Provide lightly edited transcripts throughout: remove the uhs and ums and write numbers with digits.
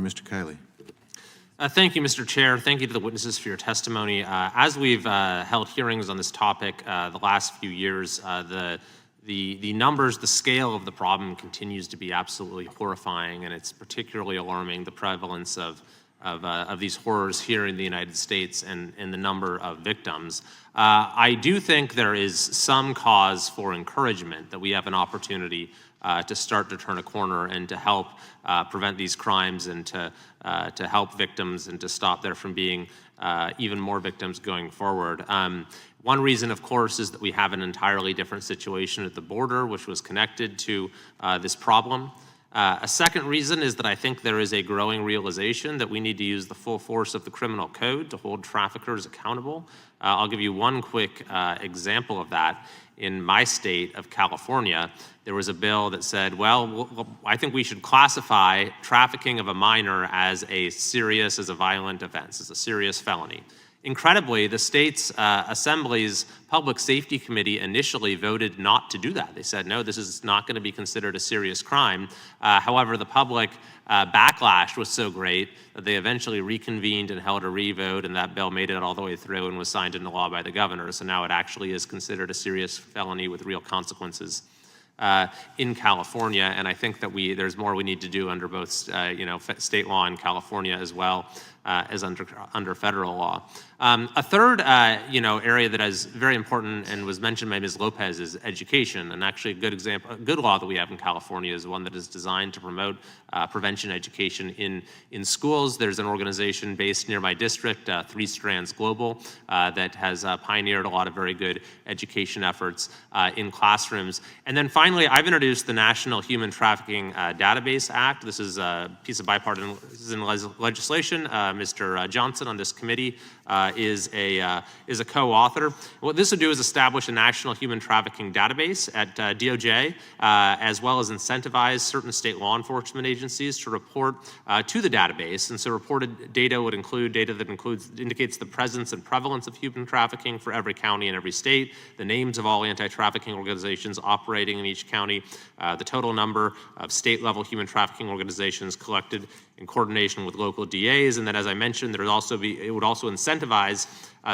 Mr. Kiley. Thank you, Mr. Chair. Thank you to the witnesses for your testimony. As we've held hearings on this topic the last few years, the numbers, the scale of the problem continues to be absolutely horrifying, and it's particularly alarming, the prevalence of these horrors here in the United States and the number of victims. I do think there is some cause for encouragement that we have an opportunity to start to turn a corner and to help prevent these crimes and to help victims and to stop there from being even more victims going forward. One reason, of course, is that we have an entirely different situation at the border, which was connected to this problem. A second reason is that I think there is a growing realization that we need to use the full force of the criminal code to hold traffickers accountable. I'll give you one quick example of that. In my state of California, there was a bill that said, well, I think we should classify trafficking of a minor as a violent offense, as a serious felony. Incredibly, the state's assembly's public safety committee initially voted not to do that. They said, no, this is not going to be considered a serious crime. However, the public backlash was so great that they eventually reconvened and held a re-vote, and that bill made it all the way through and was signed into law by the governor. So now it actually is considered a serious felony with real consequences in California, and I think that there's more we need to do under both state law in California as well as under federal law. A third area that is very important and was mentioned by Ms. Lopez is education, and actually a good law that we have in California is one that is designed to promote prevention education in schools. There's an organization based near my district, Three Strands Global, that has pioneered a lot of very good education efforts in classrooms. And then finally, I've introduced the National Human Trafficking Database Act. This is a piece of bipartisan legislation. Mr. Johnson on this committee is a co-author. What this would do is establish a national human trafficking database at DOJ, as well as incentivize certain state law enforcement agencies to report to the database. And so reported data would include data that indicates the presence and prevalence of human trafficking for every county and every state, the names of all anti-trafficking organizations operating in each county, the total number of state-level human trafficking organizations collected in coordination with local DAs, and then, as I mentioned, it would also incentivize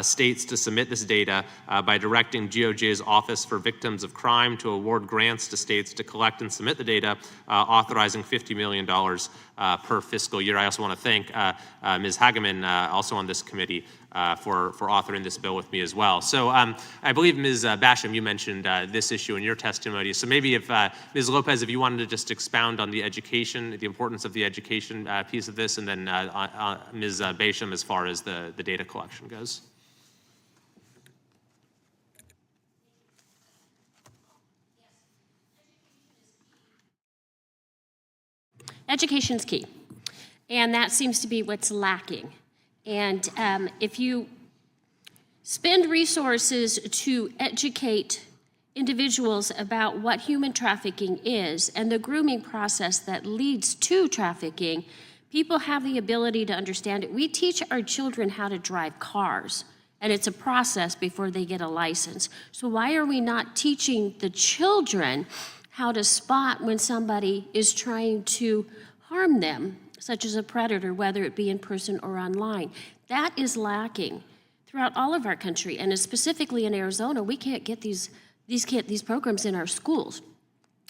states to submit this data by directing DOJ's Office for Victims of Crime to award grants to states to collect and submit the data, authorizing $50 million per fiscal year. I also want to thank Ms. Hageman, also on this committee, for authoring this bill with me as well. So I believe, Ms. Basham, you mentioned this issue in your testimony. So maybe if Ms. Lopez, if you wanted to just expound on the importance of the education piece of this, and then Ms. Basham as far as the data collection goes. Education's key, and that seems to be what's lacking. And if you spend resources to educate individuals about what human trafficking is and the grooming process that leads to trafficking, people have the ability to understand it. We teach our children how to drive cars, and it's a process before they get a license. So why are we not teaching the children how to spot when somebody is trying to harm them, such as a predator, whether it be in person or online? That is lacking throughout all of our country, and specifically in Arizona, we can't get these programs in our schools.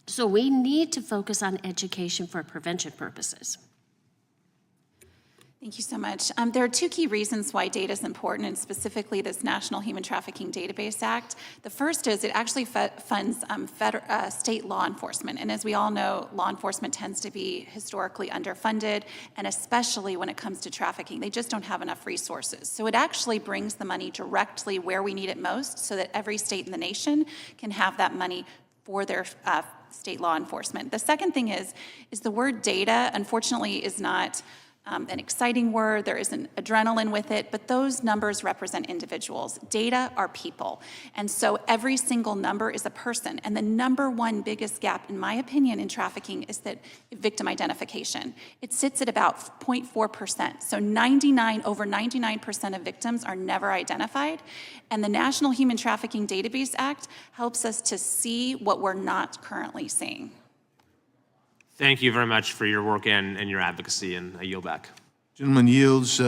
So we need to focus on education for prevention purposes. Thank you so much. There are two key reasons why data is important, and specifically this National Human Trafficking Database Act. The first is it actually funds state law enforcement. And as we all know, law enforcement tends to be historically underfunded, and especially when it comes to trafficking, they just don't have enough resources. So it actually brings the money directly where we need it most, so that every state in the nation can have that money for their state law enforcement. The second thing is the word data, unfortunately, is not an exciting word. There isn't adrenaline with it, but those numbers represent individuals. Data are people. And so every single number is a person. And the number one biggest gap, in my opinion, in trafficking is that victim identification. It sits at about 0.4%. So over 99% of victims are never identified. And the National Human Trafficking Database Act helps us to see what we're not currently seeing. Thank you very much for your work and your advocacy, and I yield back. Gentleman yields.